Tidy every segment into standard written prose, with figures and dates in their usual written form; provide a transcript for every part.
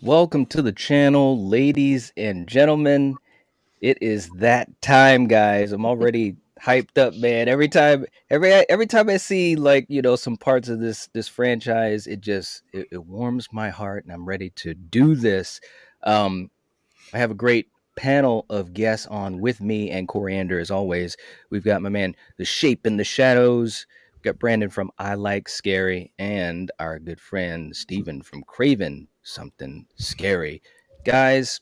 Welcome to the channel, ladies and gentlemen. It is that time, guys. I'm already hyped up, man. Every time I see some parts of this franchise, it warms my heart, and I'm ready to do this. Um, I have a great panel of guests on with me and Coriander as always. We've got my man, The Shape in the Shadows. We've got Brandon from I Like Scary and our good friend Steven from Craven Something Scary. Guys,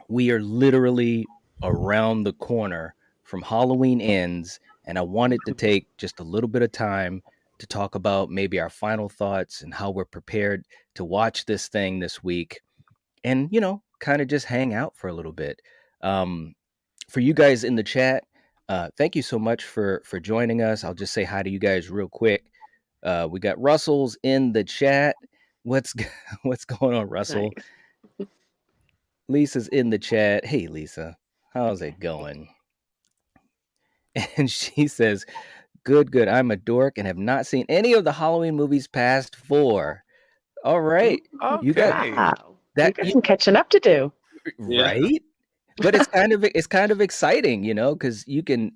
we are literally around the corner from Halloween ends, and I wanted to take just a little bit of time to talk about maybe our final thoughts and how we're prepared to watch this thing this week and kind of just hang out for a little bit. um, for you guys in the chat, thank you so much for joining us. I'll just say hi to you guys real quick. We got Russell's in the chat. what's what's going on, Russell? Nice. Lisa's in the chat. Hey, Lisa, how's it going? And she says, good, I'm a dork and have not seen any of the Halloween movies past 4. All right. You got Okay. Wow. You that. got some catching up to do. Yeah. Right? But it's kind of exciting, because you can,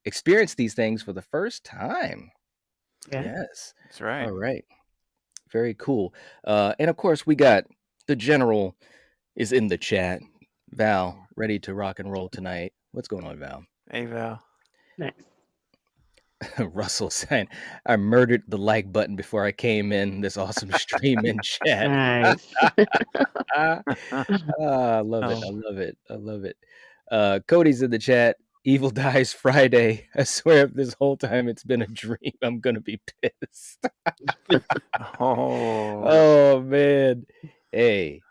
experience these things for the first time. Yeah. Yes. That's right. All right. Very cool. And of course, we got the general is in the chat. Val, ready to rock and roll tonight. What's going on, Val? Hey, Val. Nice. Russell saying, I murdered the like button before I came in this awesome stream in chat. Nice. I love it. Oh. I love it. I love it. Cody's in the chat. Evil dies Friday. I swear, if this whole time it's been a dream, I'm gonna be pissed. Oh. Oh man. Hey,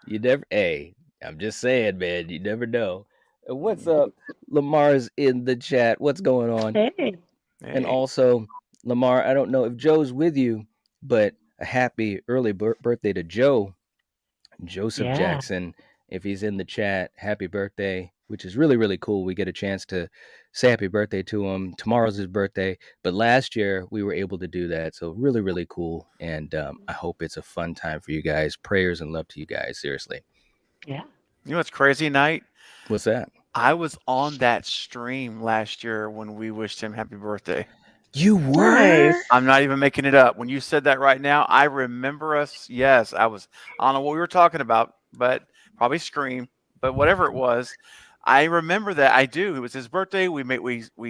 I'm just saying, man, you never know. What's up? Lamar's in the chat. What's going on? Hey. And Hey. also, Lamar, I don't know if Joe's with you, but a happy early birthday to Joe. Joseph Yeah. Jackson, if he's in the chat, happy birthday, which is really, really cool. We get a chance to say happy birthday to him. Tomorrow's his birthday, but last year we were able to do that. So, really, really cool. And I hope it's a fun time for you guys. Prayers and love to you guys. Seriously. Yeah. You know what's crazy, Night? What's that? I was on that stream last year when we wished him happy birthday. You were? Nice. I'm not even making it up. When you said that right now, I remember us. Yes, I was. I don't know what we were talking about, but probably Scream, but whatever it was, I remember that. I do. It was his birthday. We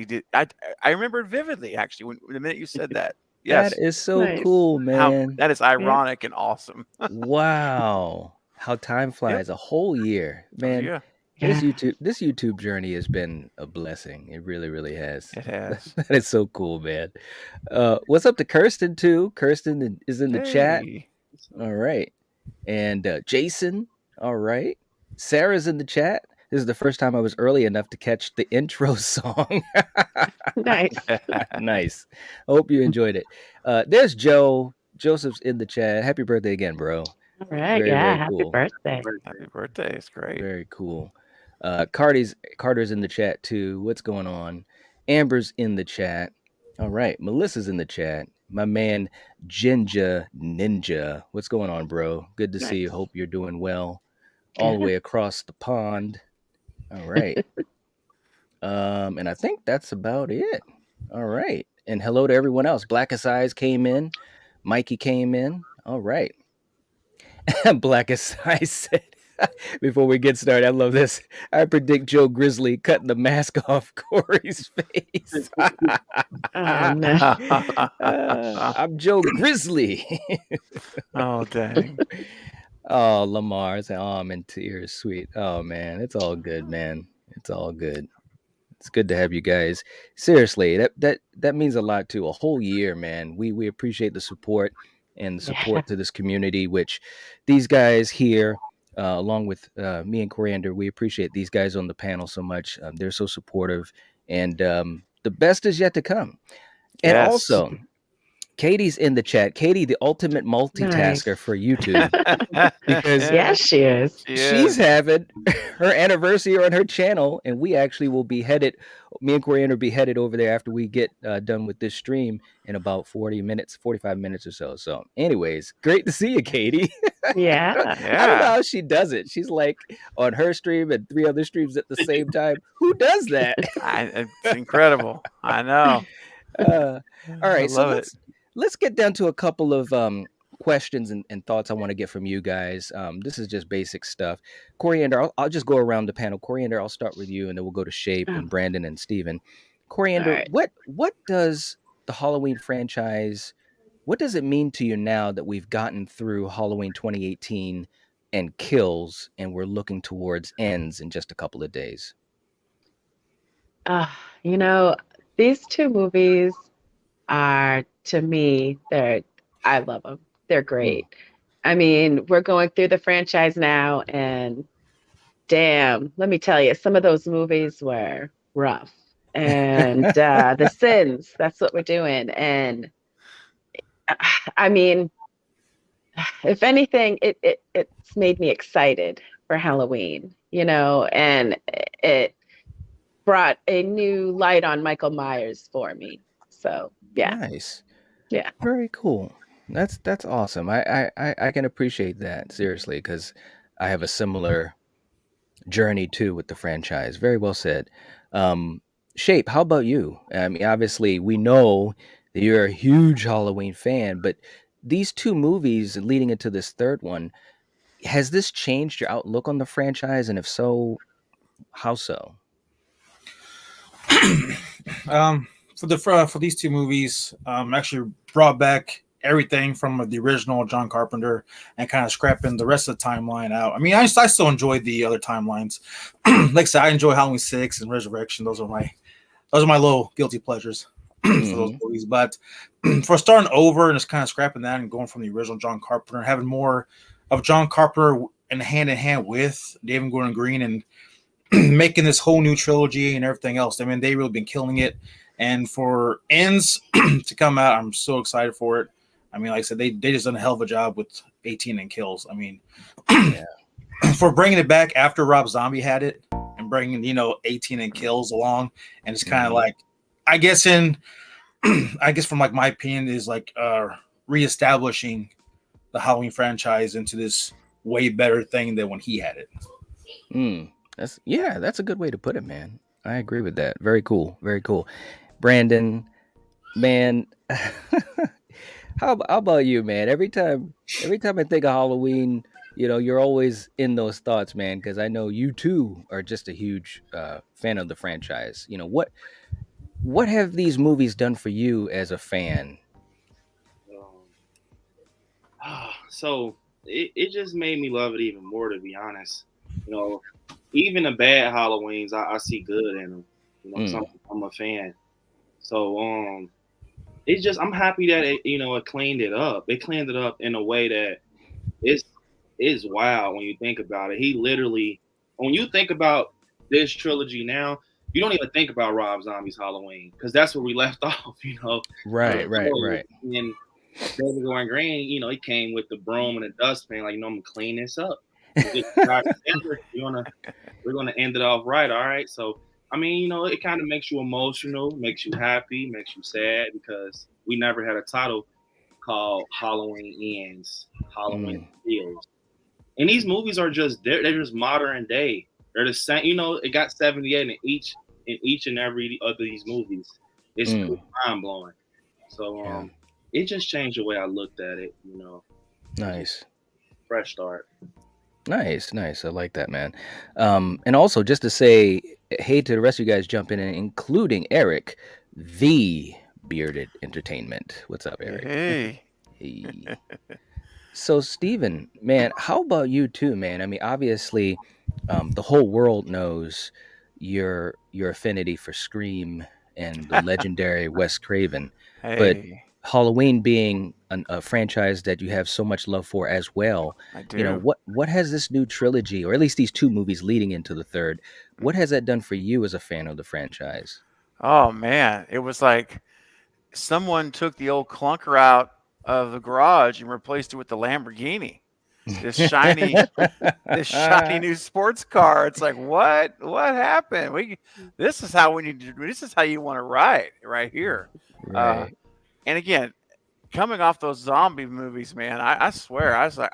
did. I remember it vividly, actually, when the minute you said that. Yes. That is so Nice. cool, How man. that is ironic and awesome. Wow. How time flies. A whole year. Man, Yeah, this Yeah. YouTube journey has been a blessing. It really, really has. it has. That is so cool, man. What's up to Kirsten too? Kirsten is in the chat. Hey. All right. And Jason. All right. Sarah's in the chat. This is the first time I was early enough to catch the intro song. Nice. Nice. I hope you enjoyed it. There's Joe. Joseph's in the chat. Happy birthday again, bro. All right. Very, Yeah. very Happy cool. birthday. Happy birthday. It's great. Very cool. Carter's in the chat too. What's going on? Amber's in the chat. All right. Melissa's in the chat. My man Jinja Ninja. What's going on, bro? Good to see you. Nice. Hope you're doing well. All the way across the pond. All right. And I think that's about it. All right. And hello to everyone else. Blackest Eyes came in. Mikey came in. All right. Blackest Eyes said, before we get started, I love this. I predict Joe Grizzly cutting the mask off Corey's face. Oh no. I'm Joe Grizzly. Oh, dang. Oh, Lamar. It's oh, I'm in tears. Sweet. Oh man, it's all good, man. It's all good. It's good to have you guys. Seriously, that means a lot too. A whole year, man. We appreciate the support and the Yeah. support to this community, which these guys here, along with me and Coriander, we appreciate these guys on the panel so much. They're so supportive, and the best is yet to come. And Yes. also, Katie's in the chat. Katie, the ultimate multitasker Nice. for YouTube, because Yes, she is. She she's is. having her anniversary on her channel, and we actually will be headed. Me and Coriander will be headed over there after we get done with this stream in about 40 minutes, 45 minutes or so. So, anyways, great to see you, Katie. Yeah. I don't know Yeah. how she does it. She's like on her stream and 3 other streams at the same time. Who does that? It's incredible. I know. All I right, so love it. let's get down to a couple of questions and thoughts I want to get from you guys. This is just basic stuff. Coriander, I'll just go around the panel. Coriander, I'll start with you, and then we'll go to Shape Oh, and Brandon and Steven. all Coriander, right. what does the Halloween franchise? What does it mean to you now that we've gotten through Halloween 2018 and Kills, and we're looking towards Ends in just a couple of days? Uh, you know, these two movies are, to me, I love them. They're Mm. great. I mean, we're going through the franchise now, and damn, let me tell you, some of those movies were rough. And The Sins, that's what we're doing. And I mean, if anything, it's made me excited for Halloween, and it brought a new light on Michael Myers for me. So yeah, Nice. yeah. Very cool. That's awesome. I can appreciate that seriously, because I have a similar journey too with the franchise. Very well said. Um, Shape, how about you? I mean, obviously we know that you're a huge Halloween fan, but these two movies leading into this third one, has this changed your outlook on the franchise? And if so, how so? For these two movies, actually brought back everything from the original John Carpenter and kind of scrapping the rest of the timeline out. I mean, I still enjoyed the other timelines. Like I said, I enjoy Halloween 6 and Resurrection. Those are my little guilty pleasures for those Hmm. movies. But for starting over and just kind of scrapping that and going from the original John Carpenter and having more of John Carpenter in hand with David Gordon Green and making this whole new trilogy and everything else. I mean, they really been killing it. And for Ends to come out, I'm so excited for it. I mean, like I said, they just done a hell of a job with 18 and Kills. I mean, Yeah. for bringing it back after Rob Zombie had it and bringing 18 and Kills along, and it's kind of Mhm. like, I guess from like my opinion is like reestablishing the Halloween franchise into this way better thing than when he had it. That's a good way to put it, man. I agree with that. Very cool. Very cool. Brandon, man, how about you, man? Every time I think of Halloween, you're always in those thoughts, man, because I know you too are just a huge fan of the franchise. What have these movies done for you as a fan? So it just made me love it even more, to be honest. Even the bad Halloweens, I see good in them. 'Cause I'm a fan. So it's just I'm happy that it cleaned it up. It cleaned it up in a way that it's wild when you think about it. He literally, when you think about this trilogy now, you don't even think about Rob Zombie's Halloween because that's where we left off. Right, right. And David Gordon Green, he came with the broom and the dustpan, like, I'm gonna clean this up. We're gonna end it off right, all right. So I mean, it kind of makes you emotional, makes you happy, makes you sad because we never had a title called Halloween Ends, Halloween Kills. And these movies are they're just modern day. They're the same, it got 78 in each and every of these movies. It's mind blowing. So it just changed the way I looked at it, Nice. Fresh start. Nice. I like that, man. And also just to say hey to the rest of you guys jumping in, including Eric, the Bearded Entertainment. What's up, Eric? Hey. Hey. So, Steven, man, how about you too, man? I mean, obviously, the whole world knows your affinity for Scream and the legendary Wes Craven, but Hey. Halloween being a franchise that you have so much love for as well, I do. what has this new trilogy, or at least these two movies leading into the third, what has that done for you as a fan of the franchise? Oh man, it was like someone took the old clunker out of the garage and replaced it with the Lamborghini. This shiny new sports car. It's like, what happened? This is how we need to. This is how you want to ride right here. Right. And again, coming off those zombie movies, man, I swear, I was like,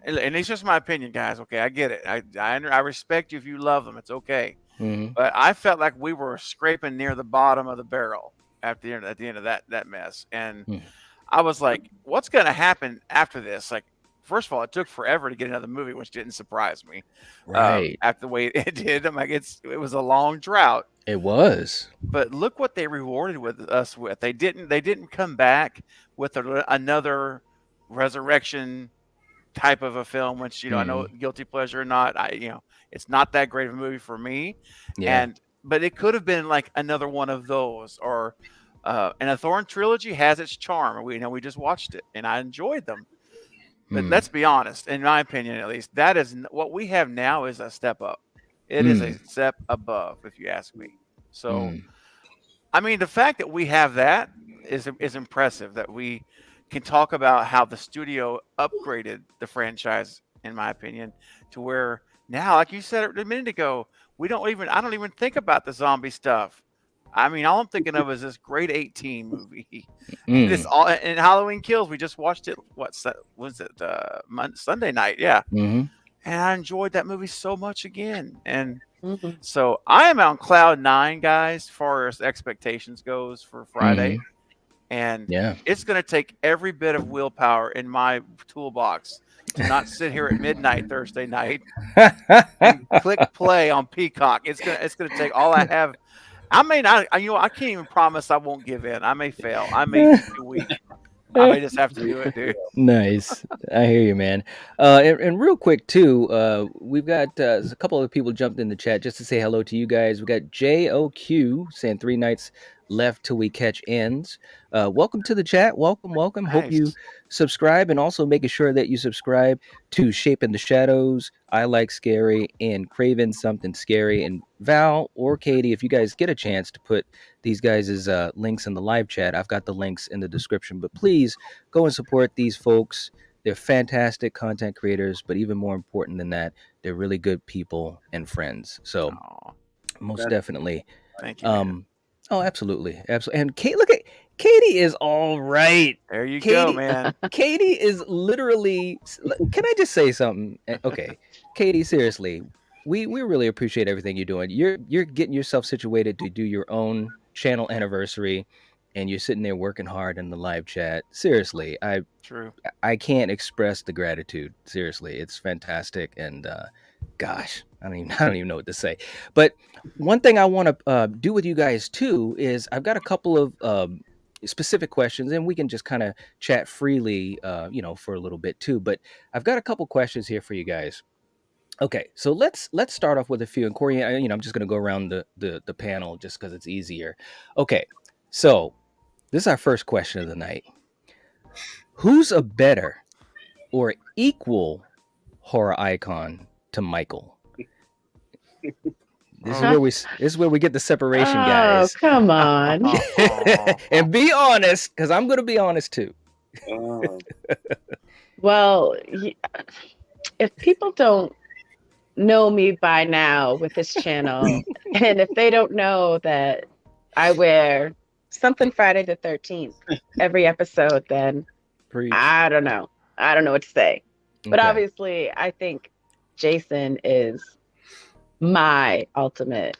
and it's just my opinion, guys. Okay, I get it. I respect you if you love them. It's okay. Mhm. But I felt like we were scraping near the bottom of the barrel at the end of that mess, and Hmm. I was like, what's going to happen after this? Like, first of all, it took forever to get another movie, which didn't surprise me. Right. After the way it did, I'm like, it was a long drought. It was. But look what they rewarded us with. They didn't come back with another resurrection type of a film, which I know guilty pleasure or not, it's not that great of a movie for me. Yeah. But it could have been like another one of those, or and a Thorn trilogy has its charm. We just watched it and I enjoyed them. But let's be honest, in my opinion at least, that is what we have now is a step up. It is a step above, if you ask me. So, I mean, the fact that we have that is impressive. That we can talk about how the studio upgraded the franchise, in my opinion, to where now, like you said a minute ago, I don't even think about the zombie stuff. I mean, all I'm thinking of is this Grade 18 movie. And Halloween Kills. We just watched it. Sunday night? Yeah. Mm-hmm. And I enjoyed that movie so much again. And Mm-hmm. so I am on cloud 9, guys, as far as expectations goes for Friday. And it's going to take every bit of willpower in my toolbox to not sit here at midnight Thursday night and click play on Peacock. It's gonna take all I have. I may not. I can't even promise I won't give in. I may fail. I may be weak. I may just have to do it, dude. Nice. I hear you, man. And real quick too, we've got a couple of people jumped in the chat just to say hello to you guys. We got JOQ saying 3 nights left till we catch ends. Welcome to the chat. Welcome. Hope you Nice. subscribe, and also making sure that you subscribe to Shape in the Shadows, I Like Scary, and Craven Something Scary. And Val or Katie, if you guys get a chance to put these guys' links in the live chat, I've got the links in the description. But please go and support these folks. They're fantastic content creators, but even more important than that, they're really good people and friends. So most definitely. Thank you, man. Oh, absolutely. And Kate, look at Katie is all right. There you Katie, go, man. Katie is literally. Can I just say something? Okay, Katie, seriously, we really appreciate everything you're doing. You're getting yourself situated to do your own channel anniversary, and you're sitting there working hard in the live chat. Seriously, I can't express the gratitude. Seriously, it's fantastic, and gosh, I don't even know what to say. But one thing I want to do with you guys too is I've got a couple of specific questions, and we can just kind of chat freely, for a little bit too. But I've got a couple questions here for you guys. Okay, so let's start off with a few. And Corey, I'm just going to go around the panel just because it's easier. Okay, so this is our first question of the night. Who's a better or equal horror icon to Michael? This is where we get the separation, guys. Oh, come on. And be honest, because I'm going to be honest too. Well, if people don't know me by now with this channel, and if they don't know that I wear something Friday the 13th every episode, then I don't know what to say. But obviously, I think Jason is my ultimate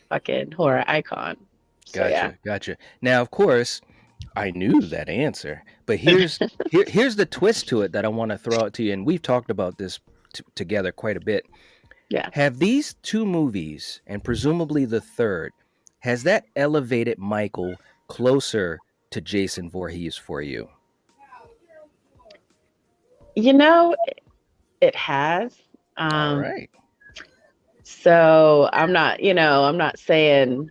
fucking horror icon. So, Gotcha. Now, of course, I knew that answer, but here's the twist to it that I want to throw out to you, and we've talked about this together quite a bit. Yeah. Have these two movies, and presumably the third, has that elevated Michael closer to Jason Voorhees for you? It has. All right. So I'm not saying,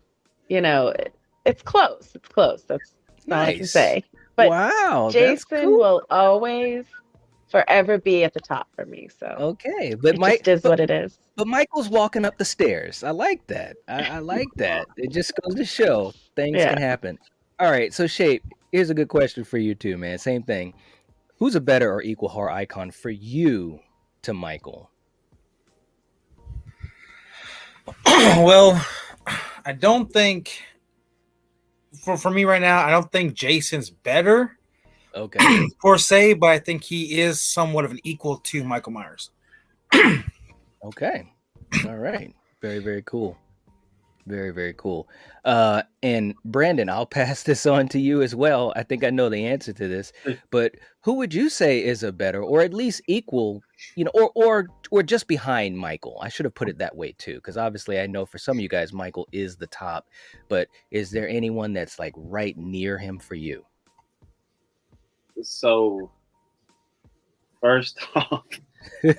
it's close. It's close. That's all I can say. But wow, Jason will always forever be at the top for me. So okay, but it just is what it is. But Michael's walking up the stairs. I like that. I like that. It just goes to show things can happen. All right, so Shape, here's a good question for you too, man. Same thing. Who's a better or equal horror icon for you to Michael? Well, I don't think for me right now, I don't think Jason's better Okay. per se, but I think he is somewhat of an equal to Michael Myers. Okay. All right. Very, very cool. Very, very cool. And Brandon, I'll pass this on to you as well. I think I know the answer to this, but who would you say is a better or at least equal, or just behind Michael? I should have put it that way too, because obviously I know for some of you guys, Michael is the top, but is there anyone that's like right near him for you? So first off, Hold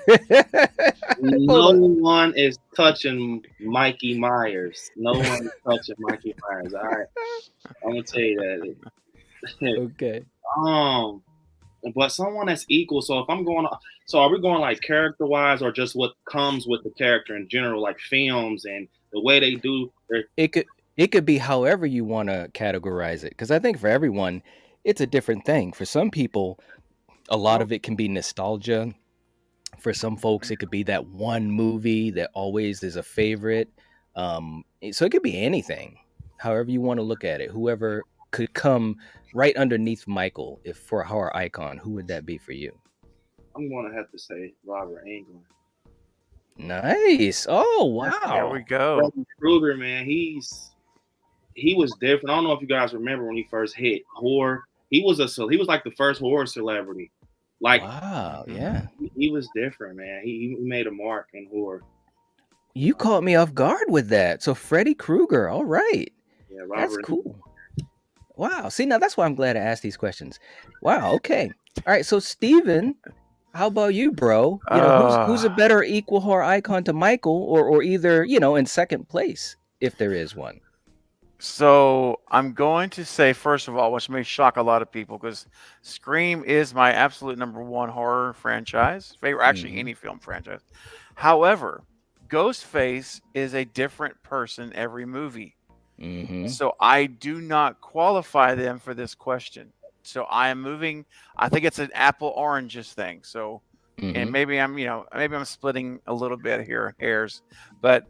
no on. one is touching Mikey Myers. No one is touching Mikey Myers. All right, I'm gonna tell you that. Okay. But someone that's equal. So if I'm going, so are we going like character wise, or just what comes with the character in general, like films and the way they do their? It could be however you want to categorize it, because I think for everyone it's a different thing. For some people, a lot of it can be nostalgia. For some folks, it could be that one movie that always is a favorite. So it could be anything, however you want to look at it. Whoever could come right underneath Michael, if for a horror icon, who would that be for you? I'm gonna have to say Robert Englund. Nice. Oh, There we wow. go. Freddy Krueger, man, he was different. I don't know if you guys remember when he first hit horror. He was like the first horror celebrity. Like Wow. Yeah. he was different, man. He made a mark in horror. You caught me off guard with that. So Freddy Krueger. All right. Yeah, That's Robert. cool. Wow. See, now that's why I'm glad I asked these questions. Wow. Okay. All right. So Steven, how about you, bro? Who's a better equal horror icon to Michael, or either, in second place, if there is one? So I'm going to say, first of all, which may shock a lot of people, because Scream is my absolute number one horror franchise, favorite, actually Mhm. any film franchise. However, Ghostface is a different person every movie. Mhm. So I do not qualify them for this question. So I am moving. I think it's an apple oranges thing. So, and Mhm. maybe I'm splitting a little bit here hairs, but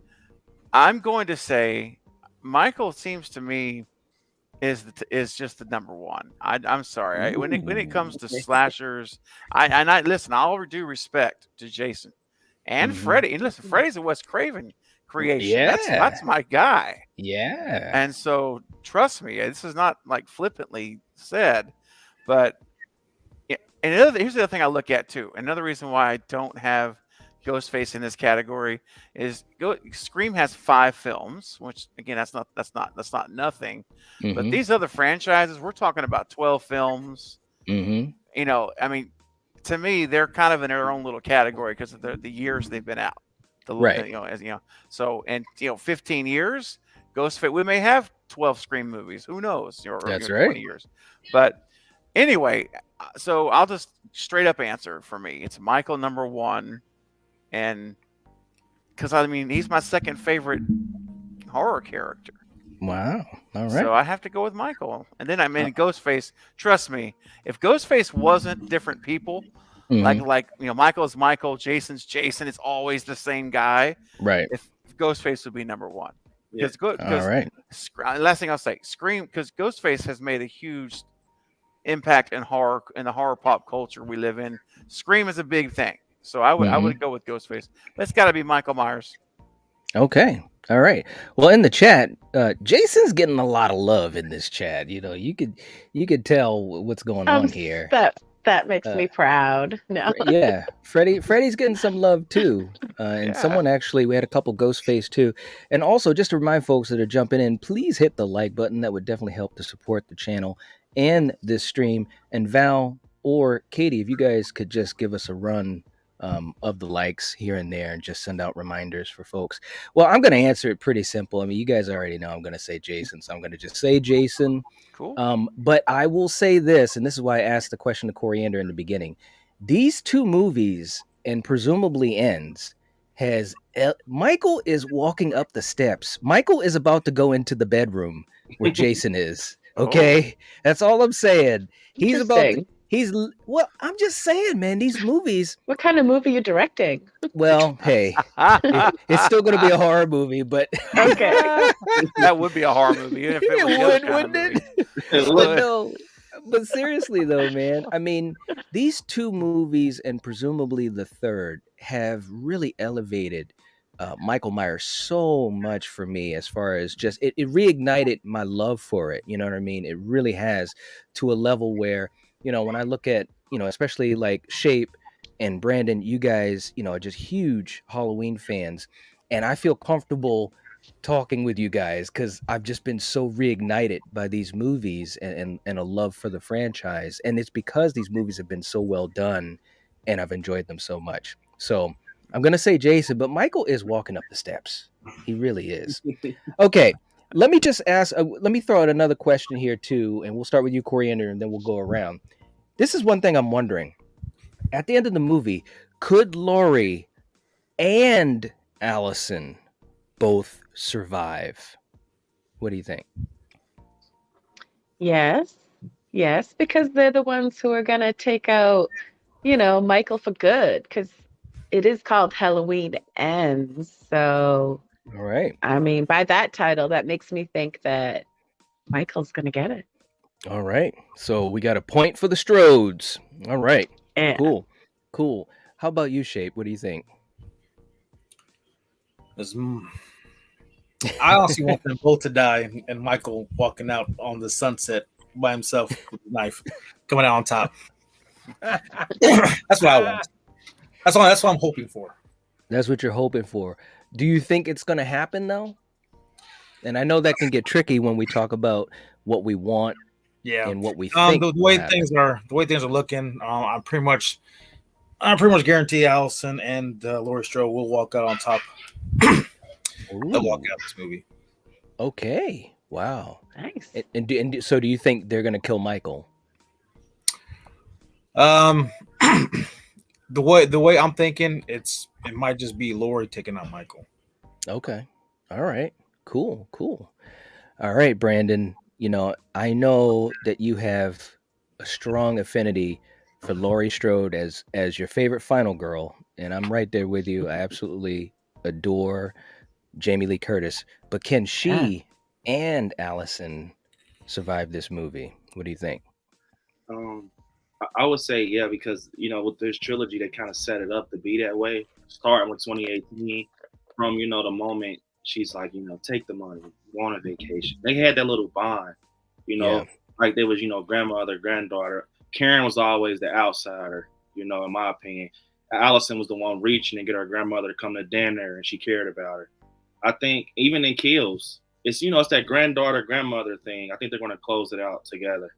I'm going to say Michael seems to me is just the number one. I'm sorry. When it comes to slashers, I listen. All due respect to Jason and Mhm. Freddy, and listen, Freddy's a Wes Craven creation. Yeah. That's my guy. Yeah. And so, trust me, this is not like flippantly said, but and here's the other thing I look at too. Another reason why I don't have Ghostface in this category is Scream has 5 films, which again that's not nothing. But Mhm. these other franchises, we're talking about 12 films. Mhm. I mean, to me, they're kind of in their own little category because of the years they've been out. Right. As so, and 15 years, Ghostface. We may have 12 Scream movies. Who knows? Or That's 20 right. years. But anyway, so I'll just straight up answer for me. It's Michael number one, and because I mean he's my second favorite horror character. Wow. All So right. I have to go with Michael. And then Ghostface. Trust me, if Ghostface wasn't different people, Mhm. Michael is Michael, Jason's Jason, it's always the same guy. Right. If Ghostface would be number one, Yeah. All right. last thing I'll say, Scream, because Ghostface has made a huge impact in the horror pop culture we live in. Scream is a big thing, so I Mhm. would go with Ghostface. But it's got to be Michael Myers. Okay. All right. Well, in the chat, Jason's getting a lot of love in this chat. You could tell what's going on here. That makes me proud. No. Yeah, Freddie's getting some love too, and Yeah. someone actually, we had a couple Ghostface too, and also just to remind folks that are jumping in, please hit the like button. That would definitely help to support the channel and this stream. And Val or Katie, if you guys could just give us a run of the likes here and there, and just send out reminders for folks. Well, I'm going to answer it pretty simple. I mean, you guys already know I'm going to say Jason, so I'm going to just say Jason. Cool. But I will say this, and this is why I asked the question to Coriander in the beginning. These 2 movies, and presumably ends, Michael is walking up the steps. Michael is about to go into the bedroom where Jason is. Okay, that's all I'm saying. He's about to, Interesting. well, I'm just saying, man, these movies. What kind of movie are you directing? Well, hey, it's still going to be a horror movie, but Okay. That would be a horror movie, even if it was the other kind of wouldn't movie. it? It But would. no, but seriously though, man, I mean, these two movies and presumably the third have really elevated Michael Myers so much for me as far as just it reignited my love for it. You know what I mean? It really has, to a level where, when I look at, especially like Shape and Brandon, you guys, are just huge Halloween fans. And I feel comfortable talking with you guys because I've just been so reignited by these movies and a love for the franchise. And it's because these movies have been so well done and I've enjoyed them so much. So I'm going to say Jason, but Michael is walking up the steps. He really is. Okay. Let me just ask, let me throw out another question here too. And we'll start with you, Coriander, and then we'll go around. This is one thing I'm wondering. At the end of the movie, could Laurie and Allison both survive? What do you think? Yes. Yes, because they're the ones who are gonna take out, Michael for good, because it is called Halloween Ends. So, All right. I mean, by that title, that makes me think that Michael's gonna get it. All right. So we got a point for the Strodes. All right. Yeah. Cool. How about you, Shape? What do you think? I honestly want them both to die, and Michael walking out on the sunset by himself with a knife, coming out on top. That's what I want. That's what I'm hoping for. That's what you're hoping for. Do you think it's going to happen though? And I know that can get tricky when we talk about what we want and what we think. The way things are looking, I'm pretty much guarantee Allison and Laurie Strode will walk out on top. They'll walk out this movie. Okay. Wow. Nice. And so, do you think they're going to kill Michael? The way I'm thinking, it might just be Laurie taking out Michael. Okay. All right. Cool. All right, Brandon. I know that you have a strong affinity for Laurie Strode as your favorite final girl, and I'm right there with you. I absolutely adore Jamie Lee Curtis, but can she and Allison survive this movie? What do you think? I would say because with this trilogy they kind of set it up to be that way, starting with 2018, from the moment she's like, take the money, go on a vacation. They had that little bond, like they was grandmother, granddaughter. Karen was always the outsider, in my opinion. Allison was the one reaching to get her grandmother to come to dinner, and she cared about her. I think even in Kills, it's it's that granddaughter grandmother thing. I think they're going to close it out together.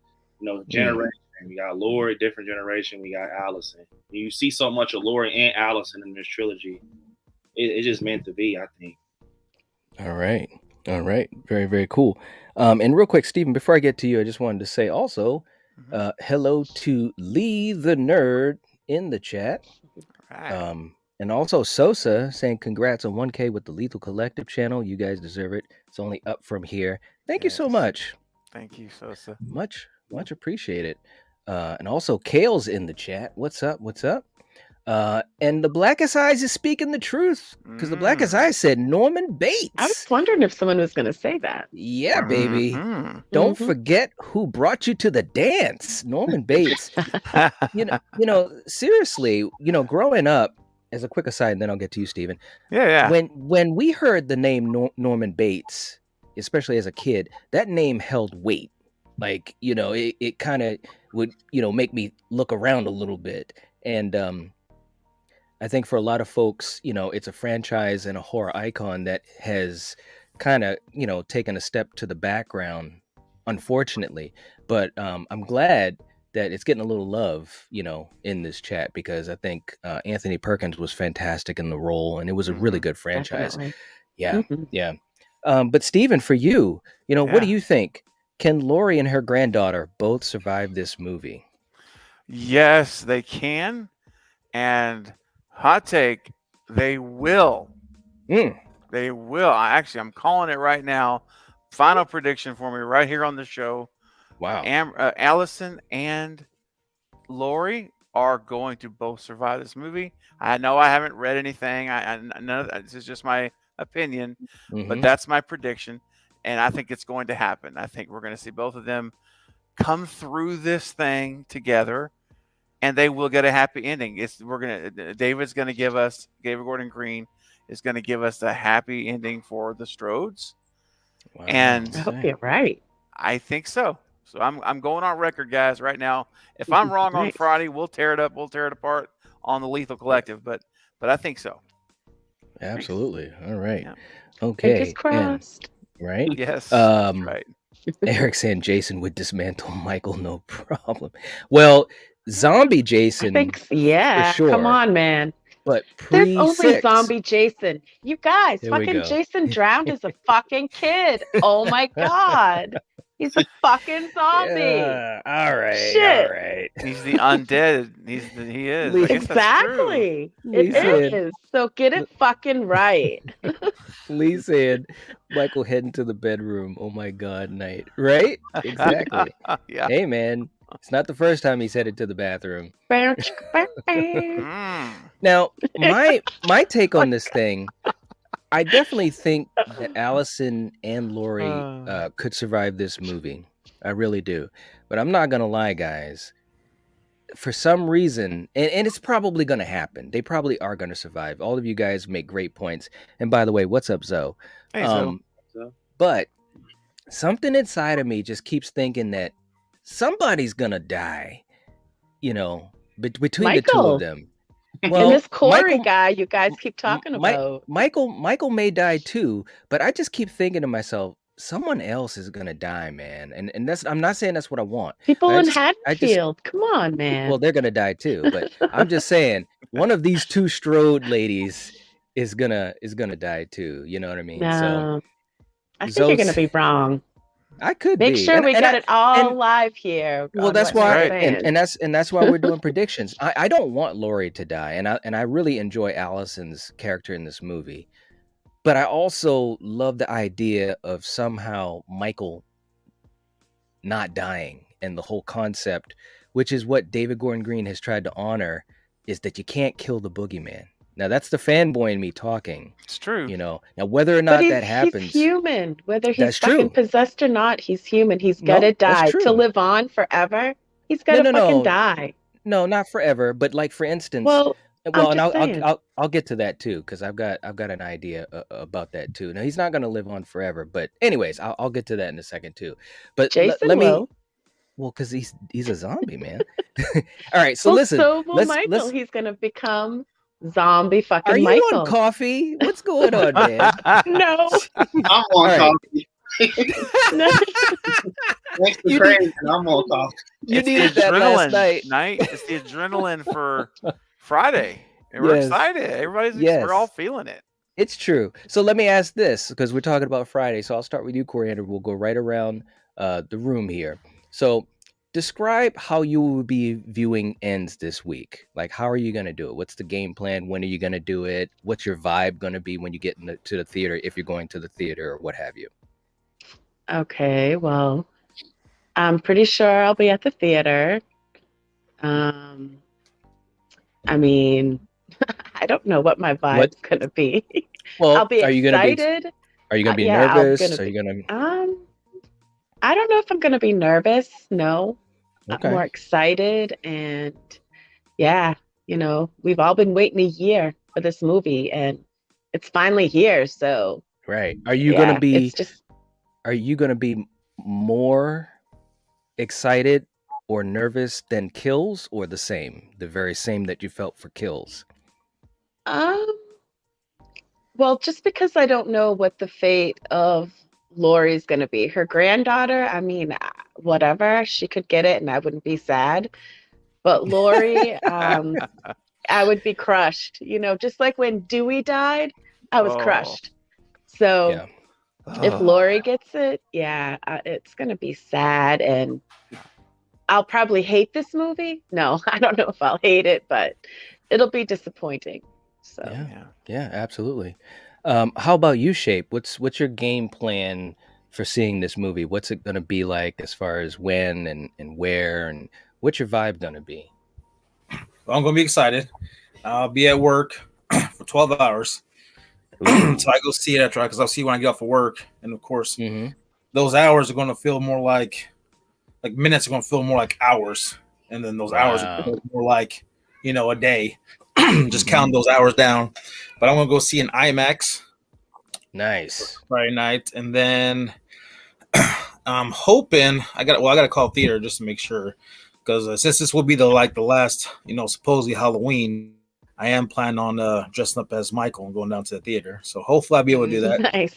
Generation. We got Laurie, different generation. We got Allison. You see so much of Laurie and Allison in this trilogy. It's just meant to be, I think. All right. Very, very cool. And real quick, Stephen, before I get to you, I just wanted to say also, hello to Lee the Nerd in the chat. Right. And also Sosa saying congrats on 1K with the Lethal Collective channel. You guys deserve it. It's only up from here. Thank you so much. Thank you, Sosa. Much appreciated. And also Kale's in the chat. What's up? And the Blackest Eyes is speaking the truth, because the Blackest Eyes said Norman Bates. I was wondering if someone was going to say that. Yeah, baby. Don't forget who brought you to the dance, Norman Bates. Seriously, growing up, as a quick aside, and then I'll get to you, Stephen. Yeah. When we heard the name Norman Bates, especially as a kid, that name held weight. Like, it kind of would, make me look around a little bit. And I think for a lot of folks, it's a franchise and a horror icon that has kind of, taken a step to the background, unfortunately. But I'm glad that it's getting a little love, in this chat, because I think Anthony Perkins was fantastic in the role, and it was a really good franchise. Definitely. Yeah. But Stephen, for you, what do you think? Can Laurie and her granddaughter both survive this movie? Yes, they can. And hot take, they will. They will. I'm calling it right now. Final prediction for me right here on the show. Wow. Allison and Lori are going to both survive this movie. I know I haven't read anything. None of that, this is just my opinion, but that's my prediction, and I think it's going to happen. I think we're going to see both of them come through this thing together, and they will get a happy ending. David Gordon Green is going to give us a happy ending for the Strodes, Wow. and I hope you're right. I think so. So I'm going on record, guys, right now. If I'm wrong on Nice. Friday, we'll tear it up. We'll tear it apart on the Lethal Collective. But I think so. Absolutely. All right. Yeah. Okay. Fingers crossed. Right. Yes. That's right. Eric saying Jason would dismantle Michael, no problem. Well, zombie Jason, I think, yeah. for sure. Come on, man. But There's only pre-6. zombie Jason. You guys, Here we fucking go. Jason drowned as a fucking kid. Oh my god. He's a fucking zombie. Yeah, all right. Shit. All right. He's the undead. He is. I guess that's true. Exactly. Lee It said- is. So get it fucking right. Lee said Michael heading to the bedroom. Oh my god, night. Right? Exactly. Yeah. Hey man, it's not the first time he's headed to the bathroom. Mm. Now, my take on this thing, I definitely think that Allison and Lori could survive this movie. I really do. But I'm not gonna lie, guys. For some reason, and it's probably gonna happen. They probably are gonna survive. All of you guys make great points. And by the way, what's up, Zoe? Hey, Zoe. But something inside of me just keeps thinking that somebody's gonna die. You know, between the two Michael. of them. And Well, this Corey Michael- guy you guys keep talking about. Michael may die too, but I just keep thinking to myself, someone else is gonna die, man. And that's, I'm not saying that's what I want. People I in just- I just- Haddonfield. Come on, man. Well, they're gonna die too, but I'm just saying one of these two Strode ladies is gonna die too. You know what I mean? no. I think Zoe's- you're gonna be wrong. I could Make be. sure And- we and got I- it all and- live here. Well, on that's what why, we're Right. saying. and that's why we're doing predictions. I don't want Lori to die, and I really enjoy Allison's character in this movie, but I also love the idea of somehow Michael not dying, and the whole concept, which is what David Gordon Green has tried to honor, is that you can't kill the boogeyman. Now that's the fanboy in me talking, It's true. you know. Now whether or But not that happens, he's human. Whether he's That's fucking true. possessed or not, he's human. He's No, gotta that's die true. to live on forever. He's gotta No, fucking no. die. no, not forever, but like for instance. Well, Well, I'm and just saying. I'll get to that too, because I've got an idea about that too. Now he's not going to live on forever, but anyways, I'll get to that in a second too. But Jason let me, will. well, because he's a zombie, man. All right, so Well, listen, so will let's- Michael. let's- He's gonna become zombie fucking are you Michael. on coffee? What's going on, man? No. I'm on All right. coffee. No. Thanks for You crazy. I'm on coffee. You It's the needed that last night. It's the adrenaline for Friday. And we're Yes. excited. Yes. We're all feeling it. It's true. So let me ask this, because we're talking about Friday. So I'll start with you, Coriander. We'll go right around the room here. So describe how you will be viewing Ends this week. Like, how are you going to do it? What's the game plan? When are you going to do it? What's your vibe going to be when you get to the theater, if you're going to the theater or what have you? Okay, well, I'm pretty sure I'll be at the theater. I mean, I don't know what my vibe's gonna be. Well, I'll be are you going to be? excited. Are you going to be yeah, I'm nervous? gonna Are you going to? I don't know if I'm gonna be nervous. No, Okay. I'm more excited, and yeah, you know, we've all been waiting a year for this movie, and it's finally here. So Right. Are you yeah, going to be? It's just Are you going to be more excited or nervous than Kills, or the same, the very same that you felt for Kills? Well, just because I don't know what the fate of Lori's going to be. Her granddaughter, I mean, whatever, she could get it and I wouldn't be sad. But Lori, I would be crushed. You know, just like when Dewey died, I was Oh. crushed. So Yeah. if Lori gets it, yeah, it's going to be sad, and I'll probably hate this movie. No, I don't know if I'll hate it, but it'll be disappointing. So Yeah. Yeah, absolutely. How about you, Shape? What's your game plan for seeing this movie? What's it going to be like as far as when and where, and what's your vibe going to be? Well, I'm going to be excited. I'll be at work for 12 hours. So I go see it after, because I'll see when I get off of work. And of course, those hours are going to feel more like minutes are going to feel more like hours. And then those hours are feel more like, a day. Just count those hours down. But I'm going to go see an IMAX. Nice. Friday night. And then I'm hoping I got to call theater just to make sure, because since this will be the last, supposedly Halloween, I am planning on dressing up as Michael and going down to the theater. So hopefully I'll be able to do that. Nice.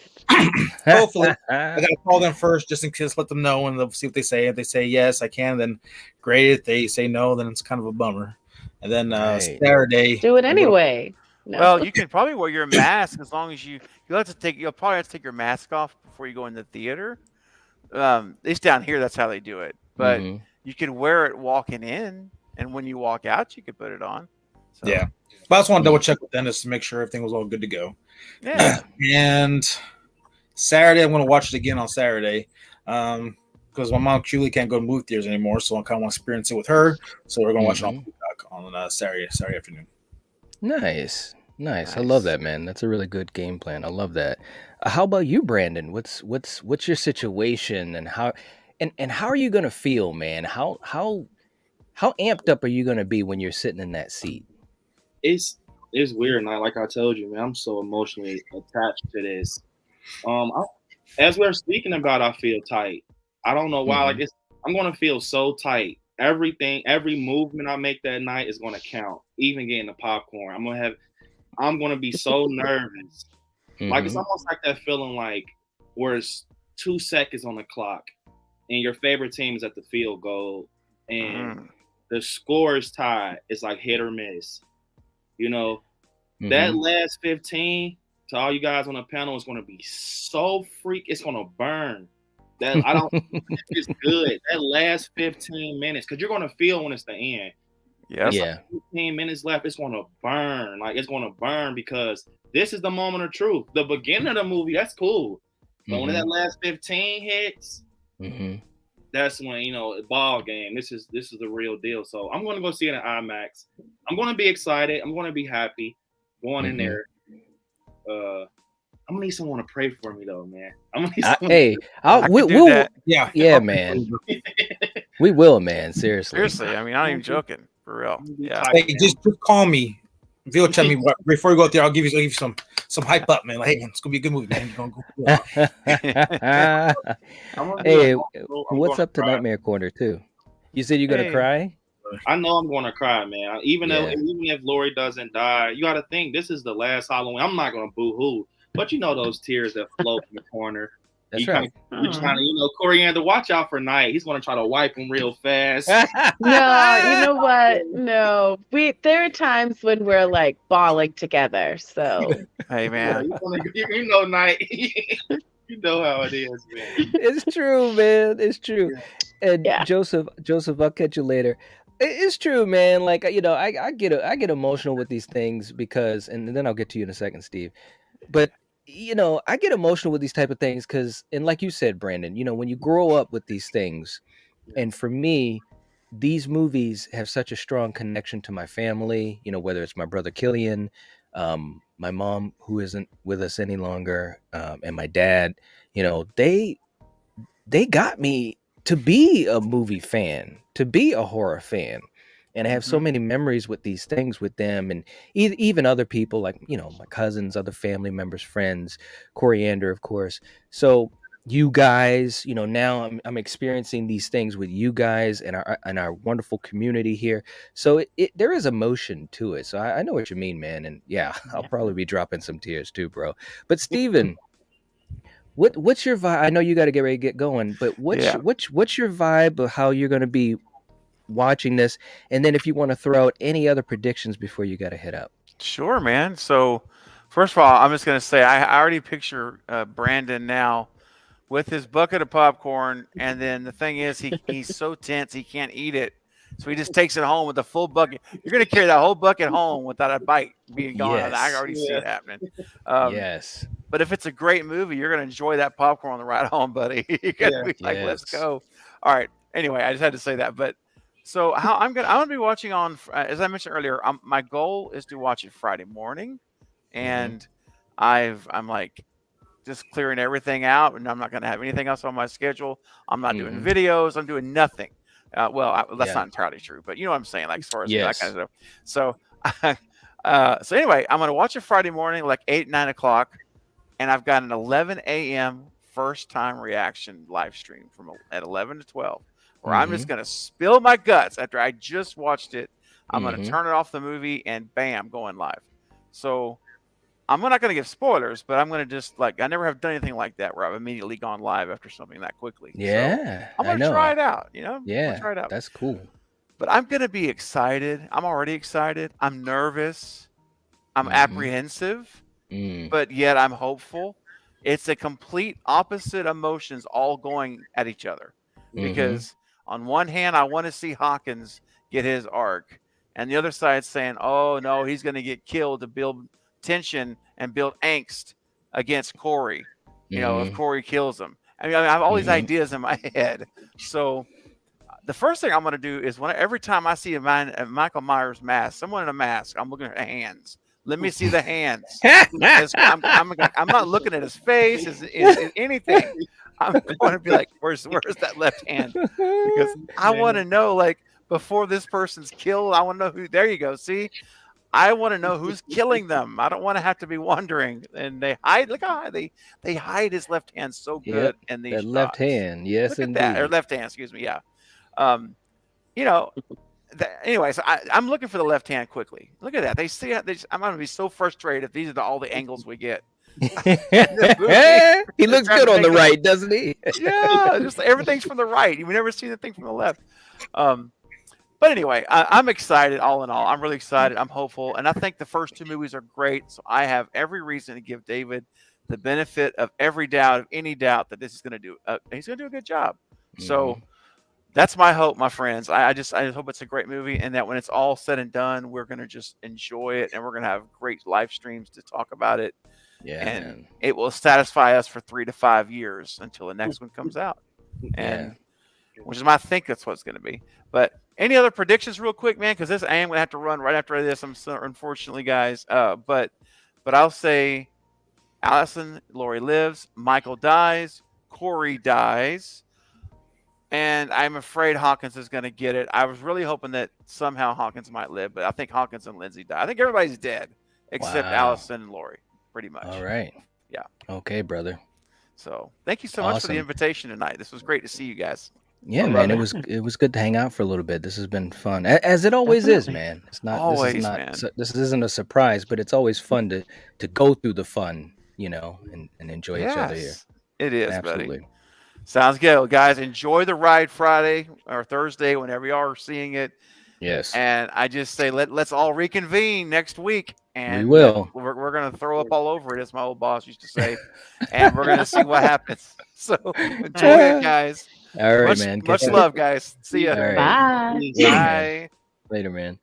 Hopefully. I got to call them first just in case, let them know, and they'll see what they say. If they say yes, I can, then great. If they say no, then it's kind of a bummer. And then Saturday, do it anyway. No. Well, you can probably wear your mask as long as you'll probably have to take your mask off before you go in the theater. At least down here, that's how they do it. But you can wear it walking in, and when you walk out, you could put it on. So. Yeah. But I just want to double check with Dennis to make sure everything was all good to go. Yeah. And Saturday, I'm going to watch it again on Saturday. Because my mom Julie can't go to movie theaters anymore, so I kind of want to experience it with her. So we're going to watch it on Saturday afternoon. Nice. I love that, man. That's a really good game plan. I love that. How about you, Brandon? What's your situation, and how are you gonna feel, man? How amped up are you gonna be when you're sitting in that seat? It's weird, and like I told you, man, I'm so emotionally attached to this. As we're speaking about, I feel tight. I don't know why. I'm gonna feel so tight. Every movement I make that night is gonna count. Even getting the popcorn, I'm gonna be so nervous. Like it's almost like that feeling like where it's 2 seconds on the clock, and your favorite team is at the field goal, and the score is tied. It's like hit or miss. That last 15 to all you guys on the panel is gonna be so it's gonna burn. It's good. That last 15 minutes, because you're gonna feel when it's the end. Yeah. Like 15 minutes left. It's gonna burn. It's gonna burn, because this is the moment of truth. The beginning of the movie, that's cool. But when that last 15 hits, that's when, ball game. This is the real deal. So I'm gonna go see it in IMAX. I'm gonna be excited. I'm gonna be happy going in there. I'm gonna need someone to pray for me though, man. I'm gonna need we'll yeah, man. We will, man. Seriously. I mean, I'm not even joking, for real. Yeah. Hey, just call me. Video chat me before you go out there. I'll give you some hype up, man. Like, hey, it's gonna be a good movie, man. Hey, what's up to Nightmare Corner too? You said you're gonna cry? I know I'm gonna cry, man. Even if Lori doesn't die, you got to think this is the last Halloween. I'm not gonna boo-hoo, but those tears that float in the corner. That's right. You're trying to, Coriander, watch out for Night. He's gonna try to wipe him real fast. No, you know what? No, there are times when we're like bawling together. So hey, man, Night. You know how it is, man. It's true, man. It's true. And Joseph, I'll catch you later. It's true, man. Like, I get emotional with these things because, and then I'll get to you in a second, Steve. But I get emotional with these type of things because, and like you said, Brandon, when you grow up with these things, and for me, these movies have such a strong connection to my family, whether it's my brother Killian, my mom who isn't with us any longer, and my dad, they got me to be a movie fan, to be a horror fan. And I have so many memories with these things with them, and even other people like, my cousins, other family members, friends, Coriander, of course. So you guys, now I'm experiencing these things with you guys and our wonderful community here. So there is emotion to it. So I know what you mean, man. And I'll probably be dropping some tears too, bro. But Steven, what's your vibe? I know you got to get ready to get going, but what's your vibe of how you're going to be watching this, and then if you want to throw out any other predictions before you got to head up. Sure, man. So first of all, I'm just going to say I already picture Brandon now with his bucket of popcorn, and then the thing is he's so tense he can't eat it, so he just takes it home with a full bucket. You're going to carry that whole bucket home without a bite being gone. Yes. I already see it happening. Yes. But if it's a great movie, you're gonna enjoy that popcorn on the ride home, buddy. You're gonna be like, "Let's Yes. go!" All right. Anyway, I just had to say that. But so how I'm gonna be watching on, as I mentioned earlier. My goal is to watch it Friday morning, and I'm like just clearing everything out, and I'm not going to have anything else on my schedule. I'm not doing videos. I'm doing nothing. That's not entirely true, but you know what I'm saying, like as far as that kind of stuff. So anyway, I'm going to watch it Friday morning, like 8, 9 o'clock, and I've got an 11 a.m. first time reaction live stream from at 11 to 12, where I'm just going to spill my guts after I just watched it. I'm going to turn it off the movie, and bam, going live. So I'm not going to give spoilers, but I'm going to just I never have done anything like that where I've immediately gone live after something that quickly. Yeah, so I'm going to try it out. I'm Yeah, try it out. that's cool. But I'm going to be excited. I'm already excited. I'm nervous. I'm apprehensive, but yet I'm hopeful. It's a complete opposite emotions all going at each other. Because on one hand, I want to see Hawkins get his arc, and the other side saying, "Oh no, he's going to get killed to build tension and build angst against Corey. If Corey kills him." I mean, I have all these ideas in my head. So the first thing I'm going to do is every time I see a Michael Myers mask, someone in a mask, I'm looking at hands. Let me see the hands. I'm not looking at his face, is anything. I'm going to be like, where's that left hand? Because I want to know, before this person's killed, I want to know who. There you go. See, I want to know who's killing them. I don't want to have to be wondering. And they hide. Look how they hide his left hand so good in these shots. Left hand, yes, look at indeed. that. Or left hand, excuse me. Yeah. Anyway, so I'm looking for the left hand quickly. Look at that. They see. I'm going to be so frustrated if these are all the angles we get. He looks good on the right, doesn't he? Yeah, just everything's from the right. You never see the thing from the left. But anyway, I'm excited. All in all, I'm really excited. I'm hopeful, and I think the first 2 movies are great. So I have every reason to give David the benefit of every doubt, of any doubt, that this is going to do. He's going to do a good job. So that's my hope, my friends. I just hope it's a great movie, and that when it's all said and done, we're going to just enjoy it, and we're going to have great live streams to talk about it. Yeah, and it will satisfy us for 3 to 5 years until the next one comes out. And which is I think that's what it's going to be. But any other predictions, real quick, man? Because I am going to have to run right after this. Unfortunately, guys. But I'll say, Allison, Lori lives, Michael dies, Corey dies, and I'm afraid Hawkins is going to get it. I was really hoping that somehow Hawkins might live, but I think Hawkins and Lindsay die. I think everybody's dead except Allison and Lori, pretty much. All right. Yeah. Okay, brother. So thank you so much for the invitation tonight. This was great to see you guys. Yeah, man, it was good to hang out for a little bit. This has been fun, as it always is, man. It's not always, man. This isn't a surprise, but it's always fun to go through the fun, and enjoy each other here. It is, absolutely. Buddy. Sounds good, well, guys. Enjoy the ride Friday or Thursday, whenever you are seeing it. Yes. And I just say let's all reconvene next week, and we will. We're gonna throw up all over it, as my old boss used to say, and we're gonna see what happens. So enjoy it, guys. All right, man. Much love, guys. See ya. Right. Bye. Bye. Later, man.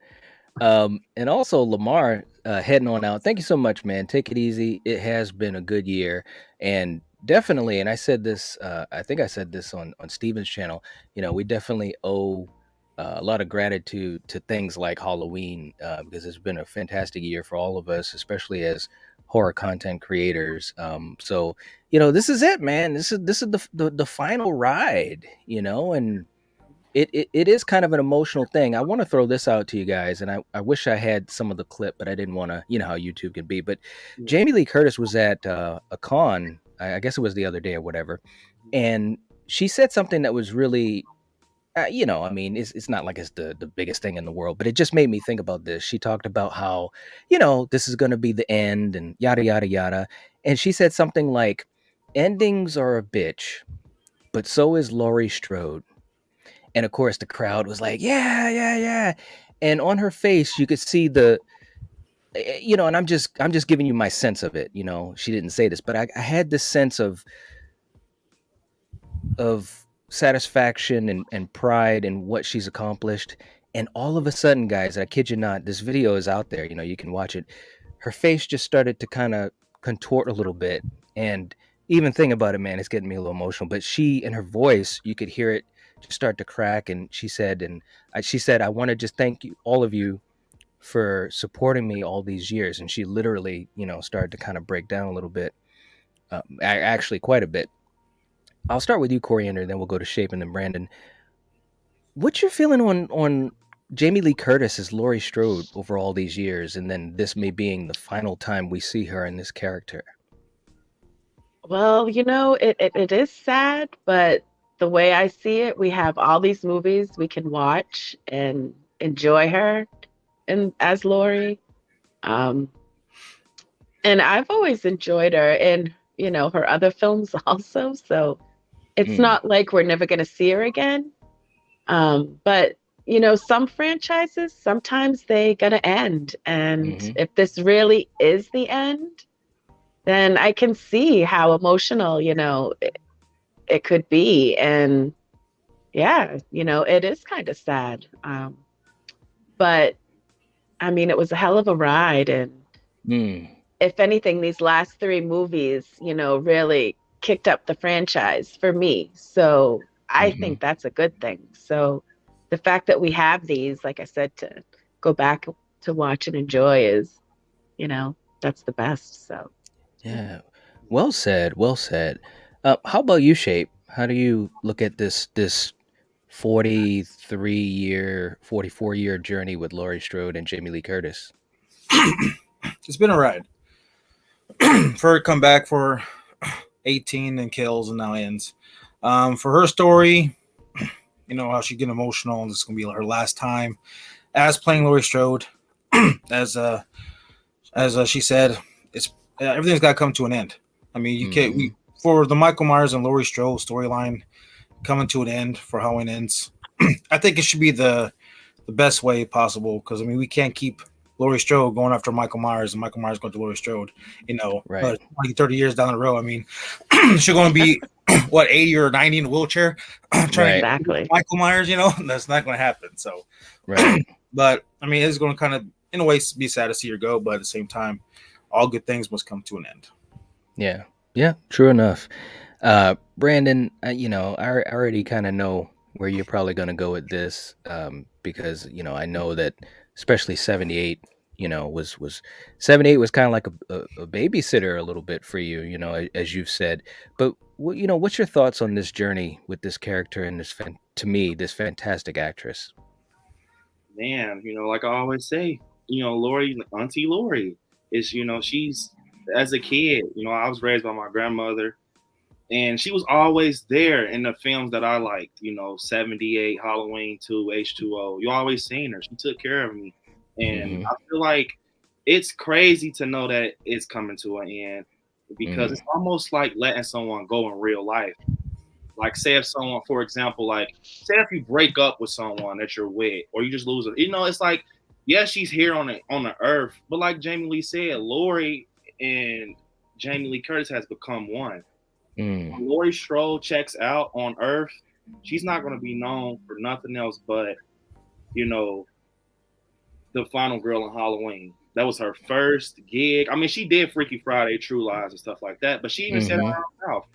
And also Lamar, heading on out. Thank you so much, man. Take it easy. It has been a good year, and definitely. And I said this. I think I said this on Steven's channel. We definitely owe a lot of gratitude to things like Halloween, because it's been a fantastic year for all of us, especially as horror content creators. So this is it, man. This is the final ride, and it is kind of an emotional thing. I want to throw this out to you guys, and I wish I had some of the clip, but I didn't want to, how YouTube can be. But Jamie Lee Curtis was at a con, I guess it was the other day or whatever, and she said something that was really, it's not like it's the biggest thing in the world, but it just made me think about this. She talked about how, this is going to be the end and yada, yada, yada. And she said something like, endings are a bitch, but so is Laurie Strode. And of course the crowd was like, yeah. And on her face, you could see and I'm just giving you my sense of it. She didn't say this, but I had this sense of satisfaction and pride in what she's accomplished. And all of a sudden, guys, I kid you not, this video is out there, you can watch it. Her face just started to kind of contort a little bit, And even thinking about it, man, it's getting me a little emotional. But she, in her voice, you could hear it just start to crack. And she said, I want to just thank you, all of you, for supporting me all these years. And she literally, started to kind of break down a little bit, actually quite a bit. I'll start with you, Coriander, then we'll go to Shape and then Brandon. What's your feeling on Jamie Lee Curtis as Laurie Strode over all these years, and then this may being the final time we see her in this character? Well, it is sad, but the way I see it, we have all these movies we can watch and enjoy her and as Laurie. Um, and I've always enjoyed her and, her other films also. So it's not like we're never going to see her again. But, some franchises, sometimes they going to end. And if this really is the end, then I can see how emotional, it could be. And yeah, it is kind of sad. But I mean, it was a hell of a ride. And if anything, these last three movies, really kicked up the franchise for me. So I think that's a good thing. So the fact that we have these, like I said, to go back to watch and enjoy is, that's the best. So Yeah. Well said. Well said. How about you, Shape? How do you look at this 44-year journey with Laurie Strode and Jamie Lee Curtis? It's been a ride. For her to come back for 18 and kills and now ends. For her story, how she get emotional, and this is gonna be her last time as playing Laurie Strode. as she said, it's everything's got to come to an end. I mean, you can't for the Michael Myers and Laurie Strode storyline coming to an end for Halloween Ends. I think it should be the best way possible, because I mean, we can't keep Laurie Strode going after Michael Myers and Michael Myers going to Laurie Strode, Right. 20, 30 years down the road. I mean, she's going to be, 80 or 90 in a wheelchair trying to exactly. Michael Myers, that's not going to happen. So, Right. but I mean, it's going to kind of, in a way, be sad to see her go, but at the same time, all good things must come to an end. Yeah. Yeah. True enough. Brandon, I already kind of know where you're probably going to go with this, because I know that especially 78, was 78 was kind of like a babysitter a little bit for you, as you've said. But what's your thoughts on this journey with this character and this this fantastic actress? Man, like I always say, Lori, Auntie Lori is, she's, as a kid, I was raised by my grandmother, and she was always there in the films that I liked, 78, Halloween 2, H2O. You always seen her. She took care of me. And I feel like it's crazy to know that it's coming to an end, because it's almost like letting someone go in real life. Like, say if someone, for example, say if you break up with someone that you're with, or you just lose it, it's like, yeah, she's here on the earth, but like Jamie Lee said, Lori and Jamie Lee Curtis has become one. When Laurie Strode checks out on Earth, she's not going to be known for nothing else but, the final girl in Halloween. That was her first gig. I mean, she did Freaky Friday, True Lies, and stuff like that, but she even said it herself.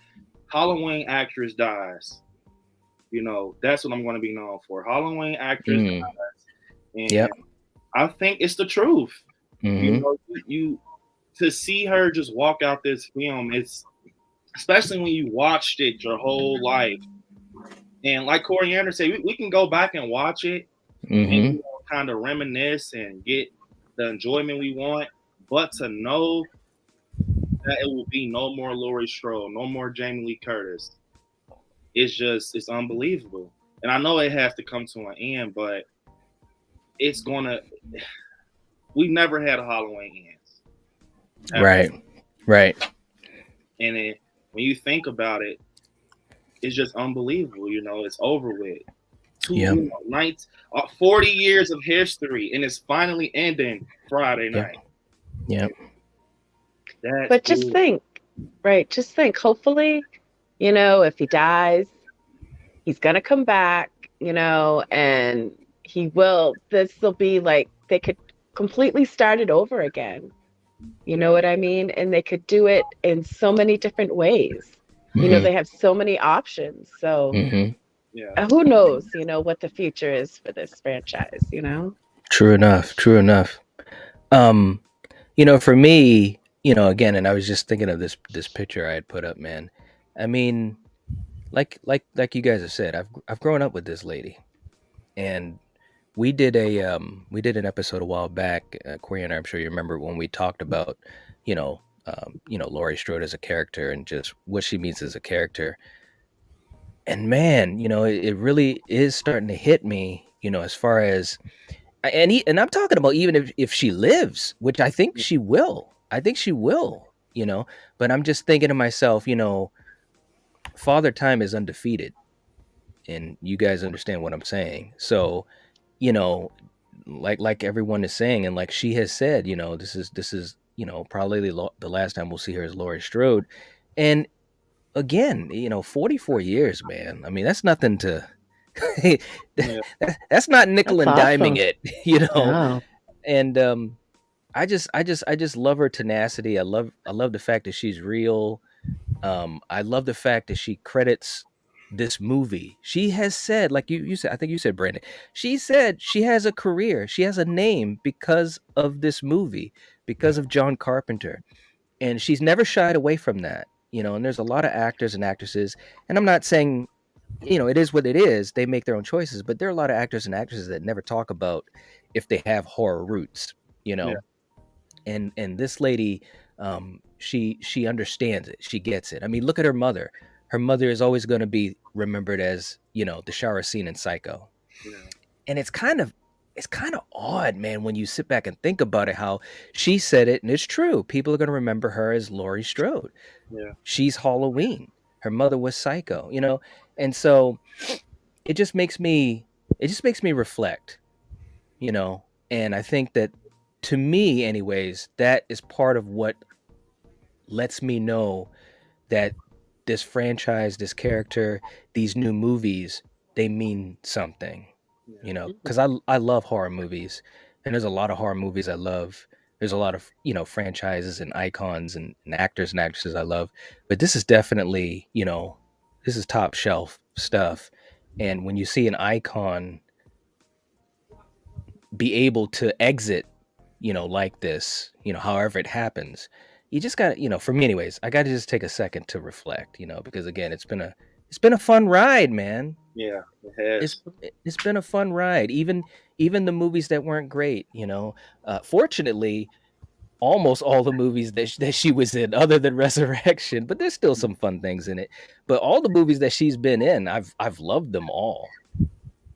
Halloween actress dies. That's what I'm going to be known for. Halloween actress dies. And I think it's the truth. You to see her just walk out this film, it's, especially when you watched it your whole life. And like Coriander said, we can go back and watch it and kind of reminisce and get the enjoyment we want. But to know that it will be no more Laurie Strode, no more Jamie Lee Curtis, it's unbelievable. And I know it has to come to an end, but we never had a Halloween Ends. Right. And when you think about it, it's just unbelievable. It's over with. 40 years of history, and it's finally ending Friday night. Yeah. But just think, hopefully, if he dies, he's going to come back, and this will be like, they could completely start it over again. You know what I mean? And they could do it in so many different ways. You know, Mm-hmm. they have so many options. So Mm-hmm. Yeah. who knows, you know, what the future is for this franchise, you know? True enough. True enough. Um, for me, again, and I was just thinking of this picture I had put up, man. I mean, like you guys have said, I've grown up with this lady, and we did an episode a while back, Corey, I'm sure you remember when we talked about, Laurie Strode as a character and just what she means as a character. And man, it really is starting to hit me, as far as and I'm talking about even if she lives, which I think she will. I think she will, but I'm just thinking to myself, Father Time is undefeated, and you guys understand what I'm saying. So, you know, like everyone is saying, and like she has said, this is probably the last time we'll see her as Laurie Strode. And again, 44 years, man. I mean, that's nothing to Yeah. that's not nickel That's and diming awesome. it, No. And I just love her tenacity. I love the fact that she's real. I love the fact that she credits this movie. She has said, like you said, I think you said, Brandon, she said she has a career, she has a name because of this movie, because of John Carpenter. And she's never shied away from that. And there's a lot of actors and actresses, and I'm not saying, it is what it is. They make their own choices, but there are a lot of actors and actresses that never talk about if they have horror roots, you Yeah. know and this lady, she understands it, she gets it. I mean, look at her mother is always going to be remembered as, the shower scene in Psycho. Yeah. And it's kind of odd, man, when you sit back and think about it, how she said it, and it's true, people are going to remember her as Laurie Strode. Yeah. She's Halloween, her mother was Psycho, and so it just makes me reflect, you know and I think that, to me anyways, that is part of what lets me know that this franchise, this character, these new movies, they mean something. Yeah. Because I love horror movies, and there's a lot of horror movies I love. There's a lot of franchises and icons and actors and actresses I love, but this is definitely, this is top shelf stuff. And when you see an icon be able to exit, like this, however it happens, you just got to, for me anyways, I got to just take a second to reflect, because again, it's been a fun ride, man. Yeah. It It's has. it's been a fun ride. Even the movies that weren't great, fortunately, almost all the movies that she was in, other than Resurrection, but there's still some fun things in it. But all the movies that she's been in, I've loved them all,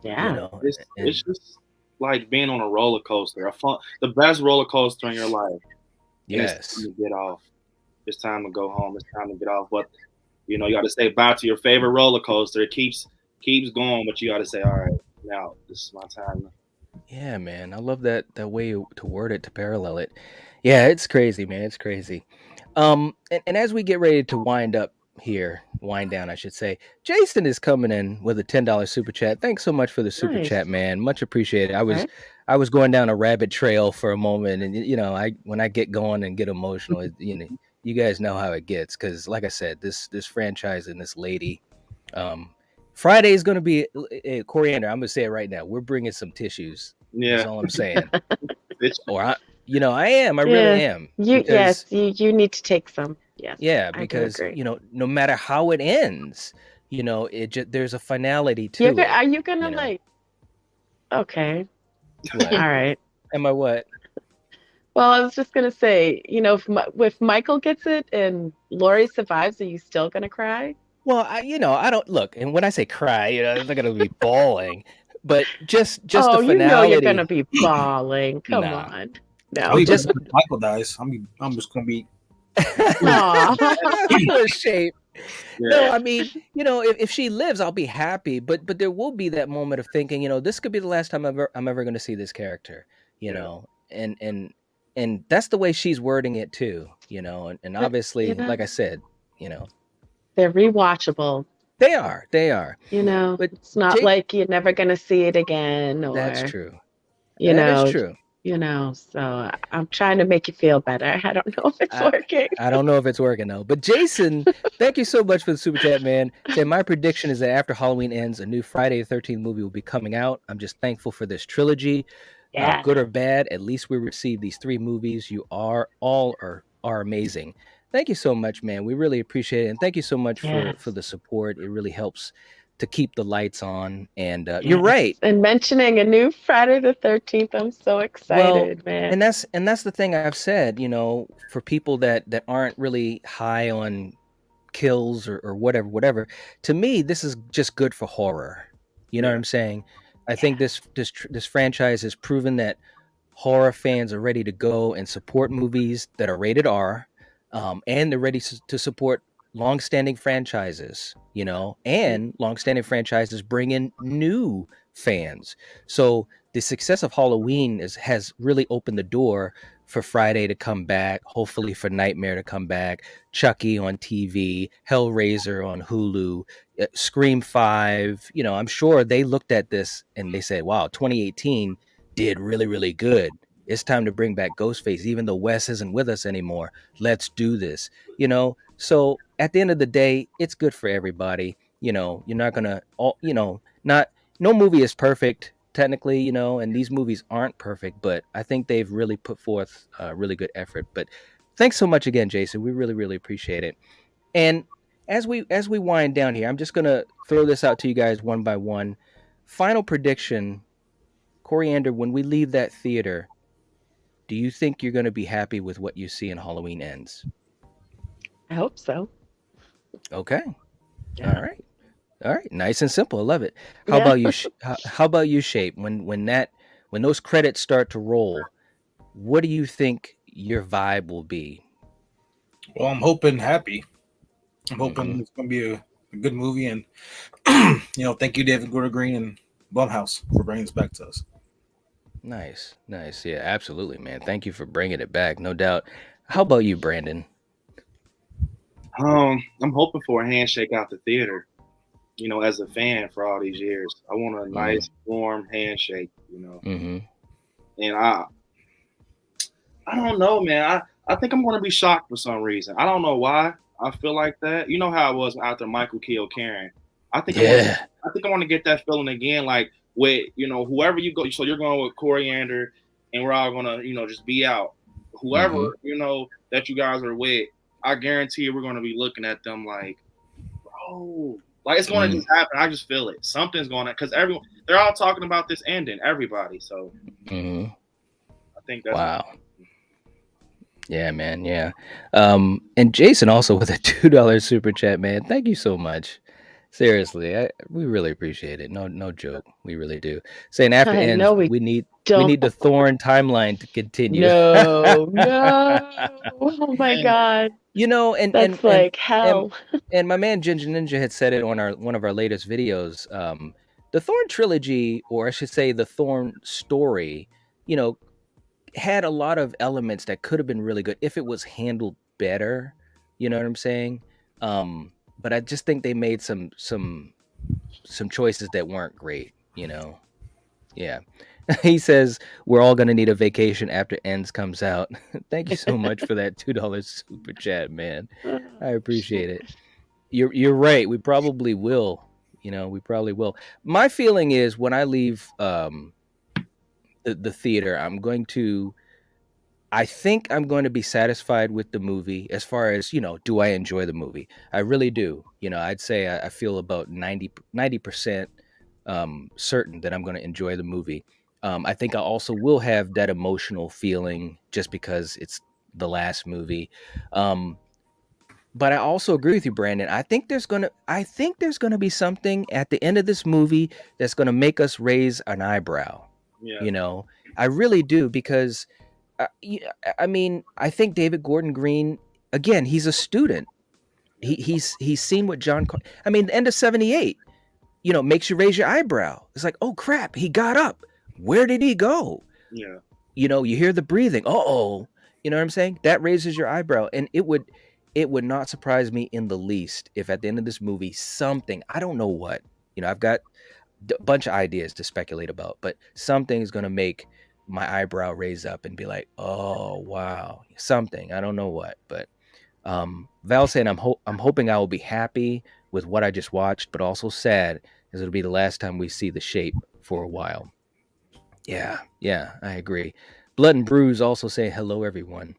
Yeah. It's and just like being on a roller coaster, the best roller coaster in your life, and it's time yes. to get off. It's time to go home. It's time to get off. But you got to say bye to your favorite roller coaster. It keeps going, but you got to say, all right, now this is my time. Yeah, man. I love that way to word it, to parallel it. Yeah, it's crazy, man. It's crazy. And as we get ready to wind down, I should say, Jason is coming in with a $10 super chat. Thanks so much for the super Nice. chat, man. Much appreciated. I was Okay. I was going down a rabbit trail for a moment, and I when I get going and get emotional, you guys know how it gets, because like I said, this franchise and this lady, um, Friday is going to be, Coriander. I'm going to say it right now. We're bringing some tissues. That's Yeah, all I'm saying. it's Or I am. I really Yeah. am. Yes, Because you need to take some. Yes, yeah, I do because agree. no matter how it ends, there's a finality to it. Are you gonna You know okay. what? All right. Am I what? Well, I was just gonna say, if Michael gets it and Lori survives, are you still gonna cry? Well, I don't look, and when I say cry, I'm not gonna be bawling, but just the Oh, you're gonna finality. be bawling. Come Nah, on. I'll No. be just. if Michael dies. I'm just gonna be. Aw. For shame. No, yeah, I mean, if she lives, I'll be happy. But there will be that moment of thinking, this could be the last time I'm ever going to see this character. yeah, And that's the way she's wording it too. And But, obviously, like I said, you know, they're rewatchable. they are. But It's not Jake, like you're never gonna see it again, that's or, true. you That is know, true. So I'm trying to make you feel better. I don't know if it's I, working. I don't know if it's working though. But Jason, thank you so much for the super chat, man. Saying my prediction is that after Halloween ends, a new Friday the 13th movie will be coming out. I'm just thankful for this trilogy. Yeah. Good or bad, at least we received these 3 movies. You are all are amazing. Thank you so much, man. We really appreciate it, and thank you so much for Yes. the support. It really helps to keep the lights on. And you're Yes. right. And mentioning a new Friday the 13th, I'm so Well, excited, man. and that's the thing I've said. For people that aren't really high on kills or whatever. To me, this is just good for horror. You know what Yeah. I'm saying? I think Yeah. this franchise has proven that horror fans are ready to go and support movies that are rated R, and they're ready to support long-standing franchises. And long-standing franchises bring in new fans. So the success of Halloween has really opened the door for Friday to come back, hopefully for Nightmare to come back, Chucky on TV, Hellraiser on Hulu, Scream 5. I'm sure they looked at this and they said, wow, 2018 did really, really good. It's time to bring back Ghostface, even though Wes isn't with us anymore. Let's do this. So at the end of the day, it's good for everybody. You're not gonna all not no movie is perfect technically, and these movies aren't perfect, but I think they've really put forth a really good effort. But thanks so much again, Jason. We really, really appreciate it. And as we wind down here, I'm just gonna throw this out to you guys one by one. Final prediction, Coriander, when we leave that theater, do you think you're gonna be happy with what you see in Halloween Ends? I hope so. Okay. All Yeah. right. All right. Nice and simple. I love it. How Yeah. about you? How about you, Shape? When those credits start to roll, what do you think your vibe will be? Well, I'm hoping happy. I'm Hmm. hoping it's going to be a good movie, and thank you, David Gordon Green and Blumhouse for bringing this back to us. Nice, nice. Yeah, absolutely, man. Thank you for bringing it back. No doubt. How about you, Brandon? I'm hoping for a handshake out the theater. As a fan for all these years, I want a Mm, nice, warm handshake. mm-hmm. And I don't know, man. I think I'm going to be shocked for some reason. I don't know why. I feel like that. You know how it was after Michael killed Karen. I think I want. Yeah. I think I want to get that feeling again, like with whoever you go. So you're going with Coriander, and we're all gonna just be out. Whoever Mm-hmm. that you guys are with, I guarantee you we're gonna be looking at them like, bro, like it's going to Mm, just happen. I just feel it. Something's going to because they're all talking about this ending. Everybody. So mm-hmm. I think that's Wow. Yeah, man. Yeah. And Jason also with a $2 super chat, man. Thank you so much. Seriously, we really appreciate it. No joke. We really do. Saying after I ends, know we we don't. need the Thorn timeline to continue. No, no. Oh my and God. you know, and and That's and like and hell. and my man Ginger Ninja had said it on our one of our latest videos. The Thorn trilogy, or I should say, the Thorn story, you know, had a lot of elements that could have been really good if it was handled better. You know what I'm saying? But I just think they made some choices that weren't great. Yeah. He says we're all gonna need a vacation after Ends comes out. Thank you so much for that $2 super chat, man. I Oh, appreciate shit. it. You're right. We probably will. We probably will. My feeling is when I leave the theater, I think I'm going to be satisfied with the movie as far as, do I enjoy the movie? I really do. I'd say I feel about 90% certain that I'm going to enjoy the movie. I think I also will have that emotional feeling just because it's the last movie. Um, but I also agree with you, Brandon. I think there's gonna be something at the end of this movie that's gonna make us raise an eyebrow. yeah, You know, I really do because I mean, I think David Gordon Green, again, he's a student. yeah, He's seen what I mean, the end of 78, makes you raise your eyebrow. It's like, oh crap, he got up. Where did he go? yeah, You hear the breathing. Uh-oh. You know what I'm saying? That raises your eyebrow. And it would not surprise me in the least if at the end of this movie something, I don't know what, I've got a bunch of ideas to speculate about, but something is going to make my eyebrow raise up and be like, oh wow, something. I don't know what, but Val saying I'm hoping I will be happy with what I just watched, but also sad as it'll be the last time we see the shape for a while. Yeah, I agree. Blood and Bruise also say hello, everyone.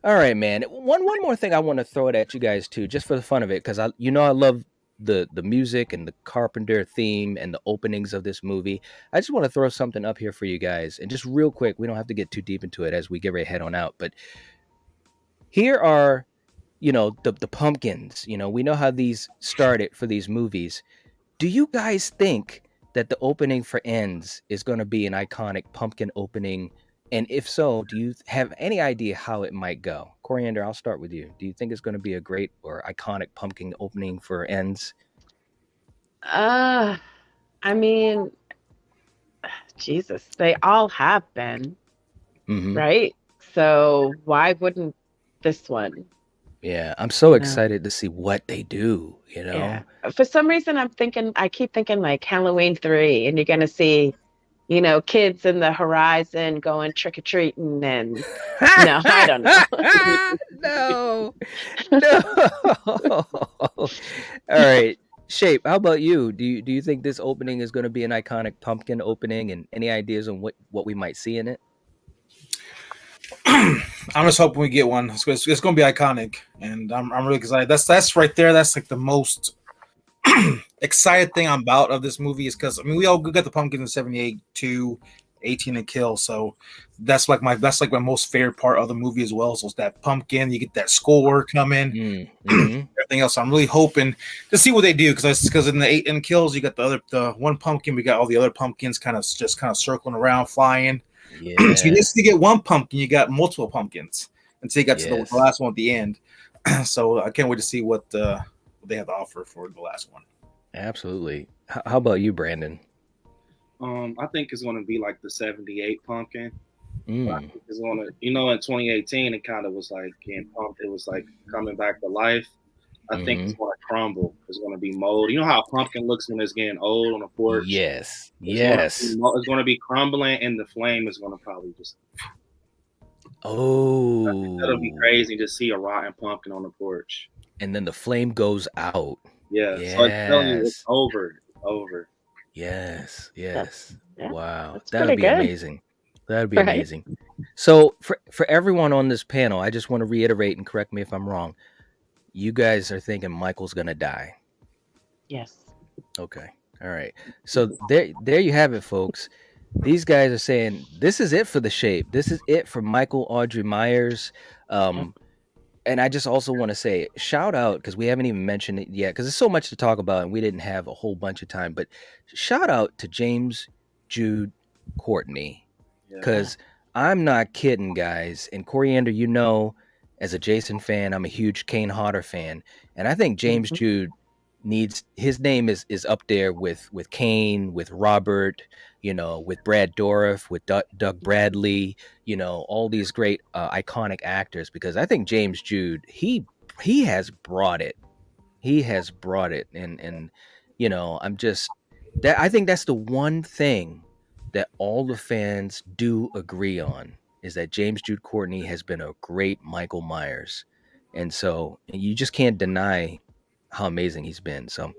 All right, man. One more thing I want to throw it at you guys too, just for the fun of it, because I love the music and the Carpenter theme and the openings of this movie. I just want to throw something up here for you guys, and just real quick, we don't have to get too deep into it as we get ready to head on out, but here are the pumpkins. We know how these started for these movies. Do you guys think that the opening for Ends is going to be an iconic pumpkin opening? And if so, do you have any idea how it might go? Coriander, I'll start with you. Do you think it's going to be a great or iconic pumpkin opening for Ends? I mean, Jesus, they all have been, Mm-hmm. right? So why wouldn't this one? Yeah, I'm so excited to see what they do, Yeah. For some reason, I keep thinking like Halloween 3, and you're going to see, kids in the horizon going trick-or-treating and no, I don't know. No. All right. Shape, how about you? Do you think this opening is going to be an iconic pumpkin opening, and any ideas on what we might see in it? I'm just hoping we get one. It's going to be iconic, and I'm really excited. That's right there. That's like the most excited thing I'm about of this movie is because we all got the pumpkins in 78 to 18 to Kill, so that's like my most favorite part of the movie as well. So it's that pumpkin, you get that score coming, everything else. I'm really hoping to see what they do because in the 8 and Kills you got the one pumpkin, we got all the other pumpkins kind of circling around, flying. Yeah. So you just get one pumpkin, you got multiple pumpkins until you got to the last one at the end. So I can't wait to see what they have to offer for the last one. Absolutely. How about you, Brandon? I think it's going to be like the 78 pumpkin. Mm. It's going to, in 2018, it kind of was like getting pumped. It was like coming back to life. I think it's going to crumble. It's going to be mold. You know how a pumpkin looks when it's getting old on the porch? Yes. It's going to be crumbling, and the flame is going to probably just. Oh. That'll be crazy to see a rotten pumpkin on the porch. And then the flame goes out. Yeah. Yes. So I'm telling you, it's over. Over. Yes. Wow. That'd be amazing. That'd be amazing. So for everyone on this panel, I just want to reiterate and correct me if I'm wrong. You guys are thinking Michael's gonna die. Yes. Okay. All right. So there you have it, folks. These guys are saying this is it for the shape. This is it for Michael Audrey Myers. And I just also want to say shout out, because we haven't even mentioned it yet, because there's so much to talk about and we didn't have a whole bunch of time, but shout out to James Jude Courtney, because I'm not kidding, guys. And Coriander, as a Jason fan, I'm a huge Kane Hodder fan, and I think James Jude his name is up there with Kane, with Robert, with Brad Dourif, with Doug Bradley, all these great iconic actors, because I think James Jude, he has brought it. He has brought it. And I'm just that I think that's the one thing that all the fans do agree on, is that James Jude Courtney has been a great Michael Myers. And so you just can't deny how amazing he's been. So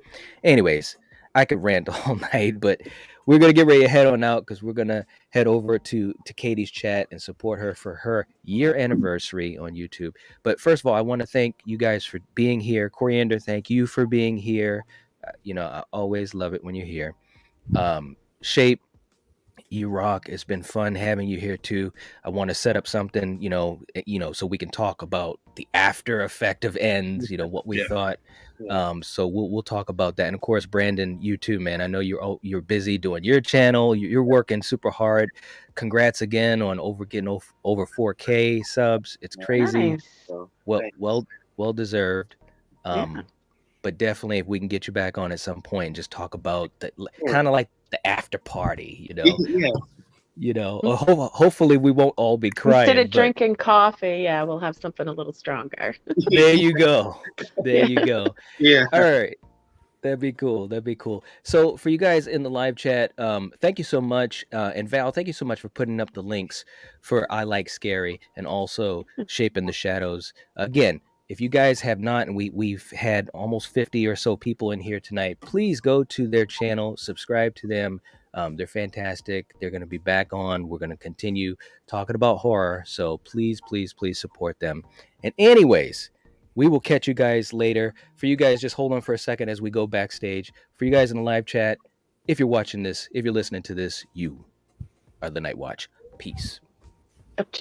anyways, I could rant all night, but we're going to get ready to head on out, because we're going to head over to Katie's chat and support her for her year anniversary on YouTube. But first of all, I want to thank you guys for being here. Coriander, thank you for being here. I always love it when you're here. Shape, you rock. It's been fun having you here too. I want to set up something, so we can talk about the after effect of Ends, what we thought. So we'll talk about that. And of course, Brandon, you too, man. I know you're busy doing your channel. You're working super hard. Congrats again on getting over 4K subs. It's crazy. Nice. Well deserved. But definitely, if we can get you back on at some point and just talk about kind of like the after party, hopefully we won't all be crying. Instead of drinking coffee, we'll have something a little stronger. There you go. Yeah. All right. That'd be cool. That'd be cool. So for you guys in the live chat, thank you so much. And Val, thank you so much for putting up the links for I Like Scary and also Shape in the Shadows. Again, if you guys have not, and we've had almost 50 or so people in here tonight, please go to their channel, subscribe to them. They're fantastic. They're going to be back on. We're going to continue talking about horror. So please, please, please support them. And anyways, we will catch you guys later. For you guys, just hold on for a second as we go backstage. For you guys in the live chat, if you're watching this, if you're listening to this, you are the Nightwatch. Peace. Up,